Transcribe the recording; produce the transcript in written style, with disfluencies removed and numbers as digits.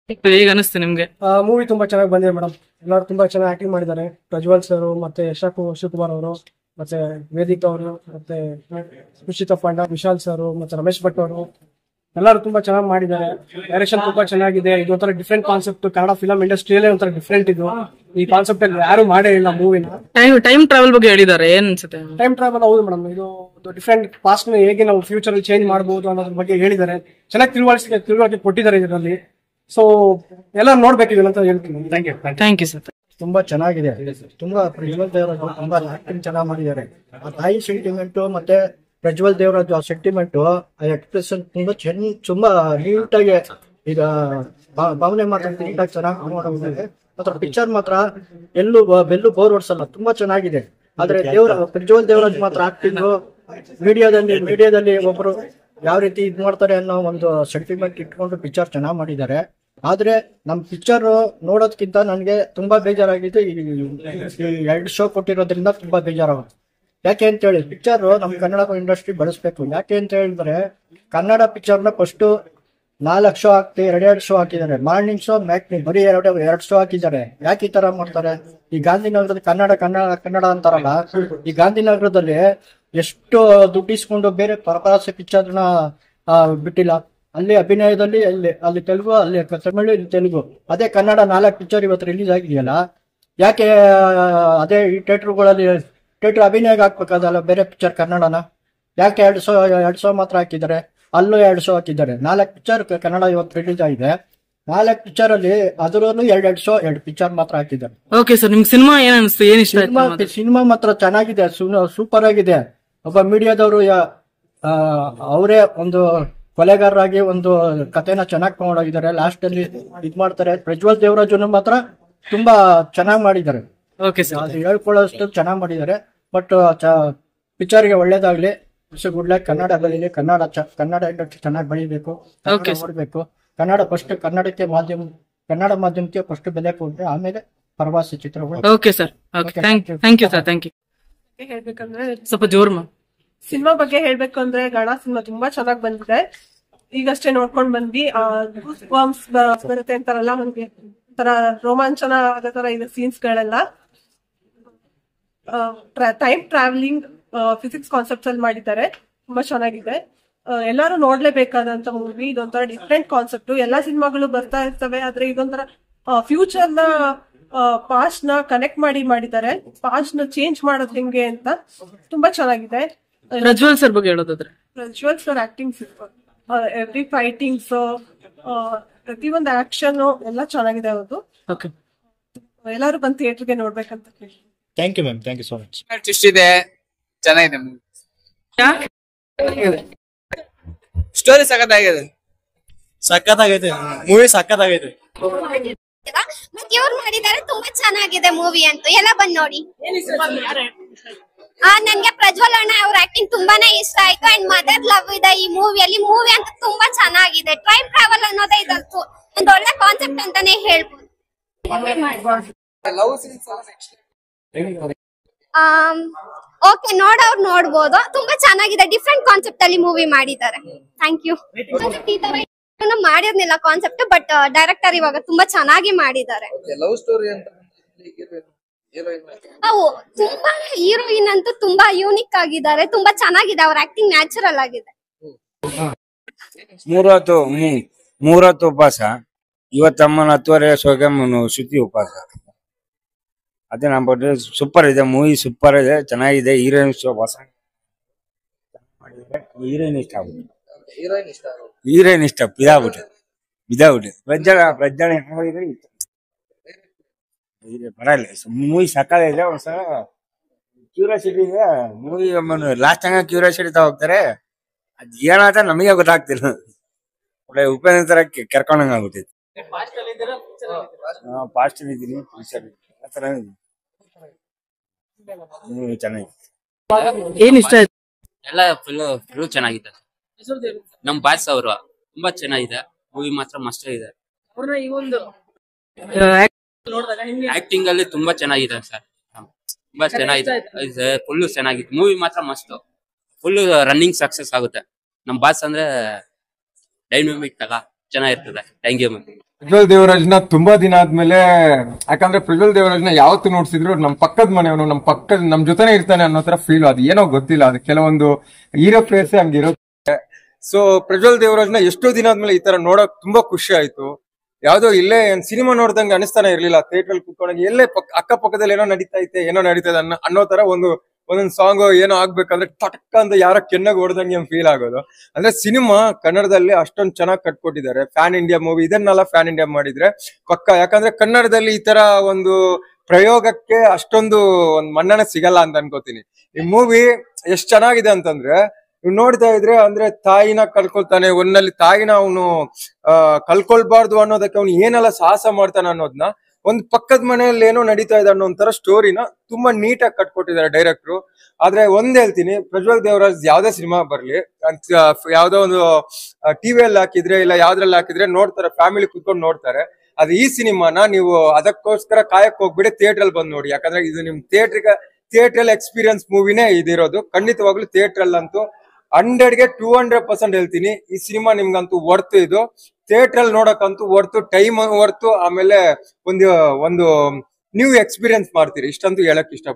ಹೇಗೆ ಅನಿಸ್ತು ನಿಮ್ಗೆ? ಮೂವಿ ತುಂಬಾ ಚೆನ್ನಾಗಿ ಬಂದಿದೆ ಮೇಡಮ್. ಎಲ್ಲರೂ ತುಂಬಾ ಚೆನ್ನಾಗಿ ಆಕ್ಟಿಂಗ್ ಮಾಡಿದ್ದಾರೆ. ಪ್ರಜ್ವಲ್ ಸರ್ ಮತ್ತೆ ಶಿವಕುಮಾರ್ ಅವರು, ಮತ್ತೆ ವೇದಿಕಾ ಅವರು, ಮತ್ತೆ ಸುಶಿತಾ ಪಾಂಡ, ವಿಶಾಲ್ ಸರ್, ಮತ್ತೆ ರಮೇಶ್ ಭಟ್ ಅವರು ಎಲ್ಲರೂ ತುಂಬಾ ಚೆನ್ನಾಗಿ ಮಾಡಿದ್ದಾರೆ. ಡೈರೆಕ್ಷನ್ ತುಂಬಾ ಚೆನ್ನಾಗಿದೆ. ಇದು ಒಂಥರ ಡಿಫ್ರೆಂಟ್ ಕಾನ್ಸೆಪ್ಟ್. ಕನ್ನಡ ಫಿಲಂ ಇಂಡಸ್ಟ್ರಿಯಲ್ಲೇ ಒಂಥರ ಡಿಫ್ರೆಂಟ್ ಇದು. ಈ ಕಾನ್ಸೆಪ್ಟ್ ಅಲ್ಲಿ ಯಾರು ಮಾಡೇ ಇಲ್ಲ ಮೂವಿನ. ಟೈಮ್ ಟ್ರಾವೆಲ್ ಬಗ್ಗೆ ಹೇಳಿದ್ದಾರೆ, ಏನ್ ಅನ್ಸುತ್ತೆ? ಟೈಮ್ ಟ್ರಾವೆಲ್ ಹೌದು ಮೇಡಮ್. ಇದು ಒಂದು ಡಿಫ್ರೆಂಟ್ ಪಾಸ್ಟ್ ನ ಹೇಗೆ ನಾವು ಫ್ಯೂಚರ್ ಅಲ್ಲಿ ಚೇಂಜ್ ಮಾಡಬಹುದು ಅನ್ನೋದ್ರ ಬಗ್ಗೆ ಹೇಳಿದ್ದಾರೆ. ಚೆನ್ನಾಗಿ ತಿಳುವಳಿಕೆ ಕೊಟ್ಟಿದ್ದಾರೆ ಇದರಲ್ಲಿ. ಸೊ ಎಲ್ಲ ನೋಡ್ಬೇಕು ಅಂತ ಹೇಳ್ತೀನಿ. Thank you sir. ತುಂಬಾ ಚೆನ್ನಾಗಿದೆ. ತುಂಬಾ ಪ್ರಜ್ವಲ್ ದೇವರಾಜ್ ತುಂಬಾ ಆಕ್ಟಿಂಗ್ ಚೆನ್ನಾಗಿ ಮಾಡಿದ್ದಾರೆ. ಆ ತಾಯಿ ಸೆಂಟಿಮೆಂಟ್ ಮತ್ತೆ ಪ್ರಜ್ವಲ್ ದೇವರಾಜ್ ಆ ಸೆಂಟಿಮೆಂಟ್ ಎಕ್ಸ್ಪ್ರೆಷನ್ ತುಂಬಾ ನೀಟಾಗಿ ಈಗ ಭಾವನೆ ಮಾತ್ರ ನೀಟಾಗಿ ಚೆನ್ನಾಗಿ ಮಾಡೋದಿದೆ. ಮಾತ್ರ ಪಿಕ್ಚರ್ ಮಾತ್ರ ಬೆಲ್ಲು ಬೋರ್ ಹೊಡ್ಸಲ್ಲ, ತುಂಬಾ ಚೆನ್ನಾಗಿದೆ. ಆದ್ರೆ ಪ್ರಜ್ವಲ್ ದೇವರಾಜ್ ಮಾತ್ರ ಆಕ್ಟಿಂಗ್ ಮೀಡಿಯಾದಲ್ಲಿ ಒಬ್ರು ಯಾವ ರೀತಿ ಇದ್ ಮಾಡ್ತಾರೆ ಅನ್ನೋ ಒಂದು ಸೆಂಟಿಮೆಂಟ್ ಇಟ್ಕೊಂಡು ಪಿಕ್ಚರ್ ಚೆನ್ನಾಗಿ ಮಾಡಿದ್ದಾರೆ. ಆದ್ರೆ ನಮ್ ಪಿಕ್ಚರ್ ನೋಡೋದಕ್ಕಿಂತ ನನ್ಗೆ ತುಂಬಾ ಬೇಜಾರಾಗಿದ್ದು ಈ 2 ಶೋ ಕೊಟ್ಟಿರೋದ್ರಿಂದ ತುಂಬಾ ಬೇಜಾರಾಗುತ್ತೆ. ಯಾಕೆ ಅಂತ ಹೇಳಿ ಪಿಕ್ಚರ್ ನಮ್ ಕನ್ನಡ ಇಂಡಸ್ಟ್ರಿ ಬೆಳೆಸ್ಬೇಕು. ಯಾಕೆ ಅಂತ ಹೇಳಿದ್ರೆ ಕನ್ನಡ ಪಿಕ್ಚರ್ ನ ಫಸ್ಟ್ 4 ಶೋ ಹಾಕ್ತಿ 2 ಶೋ ಹಾಕಿದ್ದಾರೆ. ಮಾರ್ನಿಂಗ್ ಶೋ ಮ್ಯಾಟ್ನಿ ಬರೀ 2 ಶೋ ಹಾಕಿದ್ದಾರೆ. ಯಾಕೆ ಈ ತರ ಮಾಡ್ತಾರೆ? ಈ ಗಾಂಧಿನಗರದ ಕನ್ನಡ ಅಂತಾರಲ್ಲ, ಈ ಗಾಂಧಿನಗರದಲ್ಲಿ ಎಷ್ಟು ದುಡ್ಡು ಇಸ್ಕೊಂಡು ಬೇರೆ ಪರಪರಾಸೆ ಪಿಕ್ಚರ್ನ ಬಿಟ್ಟಿಲ್ಲ. ಅಲ್ಲಿ ಅಭಿನಯದಲ್ಲಿ ಅಲ್ಲಿ ತೆಲುಗು, ಅಲ್ಲಿ ತಮಿಳು, ಇಲ್ಲಿ ತೆಲುಗು. ಅದೇ ಕನ್ನಡ 4 ಪಿಕ್ಚರ್ ಇವತ್ತು ರಿಲೀಸ್ ಆಗಿದೆಯಲ್ಲ, ಯಾಕೆ ಅದೇ ಈ ಥಿಯೇಟರ್ ಅಭಿನಯಕ್ಕೆ ಹಾಕ್ಬೇಕಾದಲ್ಲ ಬೇರೆ ಪಿಕ್ಚರ್ ಕನ್ನಡನ? ಯಾಕೆ 2 ಶೋ ಮಾತ್ರ ಹಾಕಿದ್ದಾರೆ? ಅಲ್ಲೂ 2 ಶೋ ಹಾಕಿದ್ದಾರೆ. 4 ಪಿಕ್ಚರ್ ಕನ್ನಡ ಇವತ್ತು ರಿಲೀಸ್ ಆಗಿದೆ. 4 ಪಿಕ್ಚರ್ ಅಲ್ಲಿ ಅದರಲ್ಲೂ 2 ಶೋ 2 ಪಿಕ್ಚರ್ ಮಾತ್ರ ಹಾಕಿದ್ದಾರೆ. ಓಕೆ ಸರ್, ನಿಮ್ಗೆ ಸಿನಿಮಾ ಏನ್ ಅನಿಸ್ತು? ಏನ್ ಇಷ್ಟ? ಸಿನಿಮಾ ಮಾತ್ರ ಚೆನ್ನಾಗಿದೆ, ಸೂಪರ್ ಆಗಿದೆ. ಒಬ್ಬ ಮೀಡಿಯಾದವರು ಅವರೇ ಒಂದು ಕೊಲೆಗಾರರಾಗಿ ಒಂದು ಕಥೆನ ಚೆನ್ನಾಗಿ ತಗೊಂಡೋಗಿದ್ದಾರೆ. ಲಾಸ್ಟ್ ಅಲ್ಲಿ ಇದ್ ಮಾಡ್ತಾರೆ. ಪ್ರಜ್ವಲ್ ದೇವರಾಜ್ ಮಾತ್ರ ತುಂಬಾ ಚೆನ್ನಾಗಿ ಮಾಡಿದ್ದಾರೆ. ಓಕೆ ಸರ್, ಅದು ಹೇಳ್ಕೊಳ್ಳೋಷ್ಟು ಚೆನ್ನಾಗಿ ಮಾಡಿದ್ದಾರೆ. ಬಟ್ ಪಿಕ್ಚರ್ಗೆ ಒಳ್ಳೇದಾಗ್ಲಿ. Good luck. ಕನ್ನಡದಲ್ಲಿ ಕನ್ನಡ ಇಂಡಸ್ಟ್ರಿ ಚೆನ್ನಾಗಿ ಬೆಳಿಬೇಕು, ನೋಡ್ಬೇಕು. ಕನ್ನಡ ಮಾಧ್ಯಮಕ್ಕೆ ಫಸ್ಟ್ ಬೆಲೆ ಕೊಟ್ಟರೆ ಆಮೇಲೆ ಪ್ರವಾಸಿ ಚಿತ್ರಗಳು. Okay sir, thank you sir. Thank you. ಹೇಳ್ಬೇಕಂದ್ರೆ ಸ್ವಲ್ಪ ಜೋರ್ ಸಿನಿಮಾ ಬಗ್ಗೆ ಹೇಳ್ಬೇಕು ಅಂದ್ರೆ ಗಣ ಸಿನಿಮಾ ತುಂಬಾ ಚೆನ್ನಾಗಿ ಬಂದಿದೆ. ಈಗಷ್ಟೇ ನೋಡ್ಕೊಂಡ್ ಬಂದ್ವಿ. ಬರುತ್ತೆ ಅಂತಾರಲ್ಲ, ನಮ್ಗೆ ತರ ರೋಮಾಂಚನ ಆಗೋ ತರ ಇದೆ ಸೀನ್ಸ್ ಗಳೆಲ್ಲ. ಟೈಮ್ ಟ್ರಾವೆಲಿಂಗ್ ಫಿಸಿಕ್ಸ್ ಕಾನ್ಸೆಪ್ಟ್ಸ್ ಅಲ್ಲಿ ಮಾಡಿದ್ದಾರೆ. ತುಂಬಾ ಚೆನ್ನಾಗಿದೆ. ಎಲ್ಲರೂ ನೋಡ್ಲೇಬೇಕಾದಂತ ಮೂವಿ. ಇದೊಂಥರ ಡಿಫ್ರೆಂಟ್ ಕಾನ್ಸೆಪ್ಟ್. ಎಲ್ಲಾ ಸಿನಿಮಾಗಳು ಬರ್ತಾ ಇರ್ತವೆ, ಆದ್ರೆ ಇದೊಂಥರ ಫ್ಯೂಚರ್ ನ ಪಾಸ್ಟ್ ನ ಕನೆಕ್ಟ್ ಮಾಡಿದ್ದಾರೆ. ಪಾಸ್ಟ್ ನ ಚೇಂಜ್ ಮಾಡೋದು ಹೆಂಗೆ ಅಂತ ತುಂಬಾ ಚೆನ್ನಾಗಿದೆ. ಪ್ರಜ್ವಲ್ ಸರ್ ಬಗ್ಗೆ ಹೇಳೋದಾದ್ರೆ, Prajwal sir acting super. Every fightings, ಪ್ರತಿಯೊಂದು ಆಕ್ಷನ್ ಎಲ್ಲ ಚೆನ್ನಾಗಿದೆ ಅವ್ರದ್ದು. ಎಲ್ಲರೂ ಬಂದು ಥಿಯೇಟರ್ಗೆ ನೋಡ್ಬೇಕಂತ ಹೇಳಿ. Thank you ma'am, thank you so much. Twist ಇದೆ, ಚೆನ್ನಾಗಿದೆ. ಸ್ಟೋರಿ ಸಖತ್ತಾಗಿದೆ. ಮೂವಿ ಸಖತ್ತಾಗೈತೆ. ಮತ್ತೆ ಇವ್ರು ಮಾಡಿದ್ದಾರೆ ತುಂಬಾ ಚೆನ್ನಾಗಿದೆ ಮೂವಿ ಅಂತೂ. ಎಲ್ಲ ಬಂದ್ ನೋಡಿ. ನನ್ಗೆ ಪ್ರಜ್ವಲ್ ಅಣ್ಣ ಅವ್ರ ಆಕ್ಟಿಂಗ್ ತುಂಬಾನೇ ಇಷ್ಟ ಆಯ್ತು. ಅಂಡ್ ಮದರ್ ಲವ್ ಇದೆ ಈ ಮೂವಿಯಲ್ಲಿ. ಮೂವಿ ಅಂತ ತುಂಬಾ ಚೆನ್ನಾಗಿದೆ. ಟೈಮ್ ಟ್ರಾವೆಲ್ ಅನ್ನೋದೇ ಇದಂತೂ ಒಂದ್ ಒಳ್ಳೆ ಕಾನ್ಸೆಪ್ಟ್ ಅಂತಾನೆ ಹೇಳ್ಬೋದು. ಓಕೆ, ನೋಡೋರು ನೋಡ್ಬೋದು. ತುಂಬಾ ಚೆನ್ನಾಗಿದೆ. ಡಿಫ್ರೆಂಟ್ ಕಾನ್ಸೆಪ್ಟ್ ಅಲ್ಲಿ ಮೂವಿ ಮಾಡಿದ್ದಾರೆ. Thank you. ಮಾಡಿರ್ಲಿಲ್ಲ ಕಾನ್ಸೆಪ್ಟ್, ಬಟ್ ಡೈರೆಕ್ಟರ್ ಇವಾಗ ತುಂಬಾ ಚೆನ್ನಾಗಿ ಮಾಡಿದ್ದಾರೆ. ತುಂಬಾ ಹೀರೋಯಿನ್ ಅಂತೂ ತುಂಬಾ ಯೂನಿಕ್ ಆಗಿದ್ದಾರೆ. ತುಂಬಾ ಚೆನ್ನಾಗಿದೆ. ಅವ್ರ ಆಕ್ಟಿಂಗ್ ನ್ಯಾಚುರಲ್ ಆಗಿದೆ. ಮೂರತ್ತು ಉಪವಾಸ. ಇವತ್ತಮ್ಮನ 10:30 ಸೋಗಮ್ಮನು ಶುದ್ಧಿ ಉಪವಾಸ. ಅದೇ ನಮ್ಮ ಸೂಪರ್ ಇದೆ ಮೂವಿ. ಸೂಪರ್ ಇದೆ, ಚೆನ್ನಾಗಿದೆ. ಹೀರೋಯಿನ್ ಹೊಸ ಹೀರೋಯಿನ್ ಇಷ್ಟ ಆಗ್ಬಿಟ್ಟು. ಹೀರೋಯಿನ್ ಇಷ್ಟ ಬಿದಾಬಿಟ್ಟು ಪ್ರಜ್ವಲ್ ಬರಲ್ಲ. ಮೂವಿ ಸಕಾಲಿದೆ. ಒಂದ್ಸಲ ಕ್ಯೂರಿಯಾಸಿಟಿ ಇದೆ ಮೂವಿ. ಲಾಸ್ಟ್ ಹಂಗ ಕ್ಯೂರಿಯಾಸಿಟಿ ಹೋಗ್ತಾರೆ. ಅದ್ ಏನಾದ ನಮಗೆ ಗೊತ್ತಾಗ್ತಿಲ್ಲ. ಒಳ್ಳೆ ಉಪೇಂದ್ರ ತರ ಕೆರ್ಕೊಂಡಂಗ ಆಗ್ಬಿಟ್ಟಿತ್ತು. ಪಾಸ್ಟ್ ಇದ್ದೀನಿ, ಚೆನ್ನಾಗಿ. ಏನ್ ಇಷ್ಟ ಆಯ್ತು? ಎಲ್ಲ ಫುಲ್ ಚೆನ್ನಾಗಿದೆ. ನಮ್ ಬಾಸ್ ಅವರು ತುಂಬಾ ಚೆನ್ನಾಗಿದೆ. ಮೂವಿ ಮಾತ್ರ ಮಸ್ತ್ ಇದೆ. ಆಕ್ಟಿಂಗ್ ಅಲ್ಲಿ ತುಂಬಾ ಚೆನ್ನಾಗಿದೆ ಸರ್. ತುಂಬಾ ಚೆನ್ನಾಗಿದೆ. ಫುಲ್ ಚೆನ್ನಾಗಿದೆ. ಮೂವಿ ಮಾತ್ರ ಮಸ್ತ್. ಫುಲ್ ರನ್ನಿಂಗ್ ಸಕ್ಸಸ್ ಆಗುತ್ತೆ. ನಮ್ ಬಾಸ್ ಅಂದ್ರೆ ಡೈನಮಿಕ್ ತಗ ಚೆನ್ನಾಗಿರ್ತದೆ. Thank you. ಪ್ರಜ್ವಲ್ ದೇವರಾಜ್ನ ತುಂಬಾ ದಿನ ಆದ್ಮೇಲೆ, ಯಾಕಂದ್ರೆ ಪ್ರಜ್ವಲ್ ದೇವರಾಜ್ನ ಯಾವತ್ತು ನೋಡ್ಸಿದ್ರು ನಮ್ ಪಕ್ಕದ ಮನೆಯವನು, ನಮ್ ಜೊತೆನೆ ಇರ್ತಾನೆ ಅನ್ನೋ ತರ ಫೀಲ್. ಅದು ಏನೋ ಗೊತ್ತಿಲ್ಲ, ಅದು ಕೆಲವೊಂದು ಹೀರೋ ಪ್ಲೇಸ್ ಹಂಗಿರುತ್ತೆ. ಸೊ ಪ್ರಜ್ವಲ್ ದೇವರಾಜ್ನ ಎಷ್ಟೋ ದಿನ ಆದ್ಮೇಲೆ ಈ ತರ ನೋಡಕ್ ತುಂಬಾ ಖುಷಿ ಆಯ್ತು. ಯಾವ್ದೋ ಇಲ್ಲೇ ಸಿನಿಮಾ ನೋಡ್ದಂಗೆ ಅನಿಸ್ತಾನೆ ಇರ್ಲಿಲ್ಲ. ಥಿಯೇಟರ್ ಕುತ್ಕೊಂಡಾಗ ಎಲ್ಲೇ ಅಕ್ಕಪಕ್ಕದಲ್ಲಿ ಏನೋ ನಡೀತಾ ಇದೆ ಅನ್ನೋ ತರ ಒಂದೊಂದ್ ಸಾಂಗ್ ಏನೋ ಆಗ್ಬೇಕಂದ್ರೆ ಟಕ್ ಅಂತ ಯಾರ ಕೆನ್ನಾಗ ಹೊಡೆದಂಗೆ ಫೀಲ್ ಆಗೋದು. ಅಂದ್ರೆ ಸಿನಿಮಾ ಕನ್ನಡದಲ್ಲಿ ಅಷ್ಟೊಂದು ಚೆನ್ನಾಗಿ ಕಟ್ಕೊಟ್ಟಿದ್ದಾರೆ. ಫ್ಯಾನ್ ಇಂಡಿಯಾ ಮೂವಿ ಇದನ್ನೆಲ್ಲ ಫ್ಯಾನ್ ಇಂಡಿಯಾ ಮಾಡಿದ್ರೆ ಪಕ್ಕ. ಯಾಕಂದ್ರೆ ಕನ್ನಡದಲ್ಲಿ ಈ ತರ ಒಂದು ಪ್ರಯೋಗಕ್ಕೆ ಅಷ್ಟೊಂದು ಒಂದ್ ಮನ್ನಣೆ ಸಿಗಲ್ಲ ಅಂತ ಅನ್ಕೋತೀನಿ. ಈ ಮೂವಿ ಎಷ್ಟ್ ಚೆನ್ನಾಗಿದೆ ಅಂತಂದ್ರೆ, ನೀವು ನೋಡ್ತಾ ಇದ್ರೆ ಅಂದ್ರೆ ತಾಯಿನ ಕಳ್ಕೊಳ್ತಾನೆ, ಒಂದಲ್ಲಿ ತಾಯಿನ ಅವನು ಕಳ್ಕೊಳ್ಬಾರ್ದು ಅನ್ನೋದಕ್ಕೆ ಅವ್ನು ಏನೆಲ್ಲ ಸಾಹಸ ಮಾಡ್ತಾನೆ ಅನ್ನೋದನ್ನ, ಒಂದ್ ಪಕ್ಕದ ಮನೆಯಲ್ಲಿ ಏನೋ ನಡೀತಾ ಇದೆ ಅನ್ನೋ ಒಂಥರ ಸ್ಟೋರಿನ ತುಂಬಾ ನೀಟಾಗಿ ಕಟ್ಕೊಟ್ಟಿದ್ದಾರೆ ಡೈರೆಕ್ಟ್ರು. ಆದ್ರೆ ಒಂದ್ ಹೇಳ್ತೀನಿ, ಪ್ರಜ್ವಲ್ ದೇವರಾಜ್ ಯಾವ್ದೇ ಸಿನಿಮಾ ಬರ್ಲಿ, ಯಾವ್ದೋ ಒಂದು ಟಿವಿಯಲ್ಲಿ ಹಾಕಿದ್ರೆ ಇಲ್ಲ ಯಾವ್ದ್ರಲ್ಲಿ ಹಾಕಿದ್ರೆ ನೋಡ್ತಾರೆ, ಫ್ಯಾಮಿಲಿ ಕುತ್ಕೊಂಡು ನೋಡ್ತಾರೆ. ಅದು ಈ ಸಿನಿಮಾನ ನೀವು ಅದಕ್ಕೋಸ್ಕರ ಕಾಯಕ್ ಹೋಗ್ಬಿಡಿ, ಥಿಯೇಟರ್ ಅಲ್ಲಿ ಬಂದ್ ನೋಡಿ. ಯಾಕಂದ್ರೆ ಇದು ನಿಮ್ ಥಿಯೇಟರ್ ಎಕ್ಸ್ಪೀರಿಯನ್ಸ್ ಮೂವಿನೇ ಇದಿರೋದು. ಖಂಡಿತವಾಗ್ಲೂ ಥಿಯೇಟರ್ ಅಲ್ಲಂತೂ 100ಗೆ 200% ಹೇಳ್ತೀನಿ, ಈ ಸಿನಿಮಾ ನಿಮ್ಗಂತೂ ವರ್ತ್. ಇದು ಥಿಯೇಟರ್ ಅಲ್ಲಿ ನೋಡಕ್ಕಂತೂ ವರ್ತ್, ಟೈಮ್ ವರ್ತ್, ಆಮೇಲೆ ಒಂದು ನ್ಯೂ ಎಕ್ಸ್ಪೀರಿಯನ್ಸ್ ಮಾಡ್ತೀರಿ. ಇಷ್ಟಂತೂ ಹೇಳಕ್ ಇಷ್ಟ.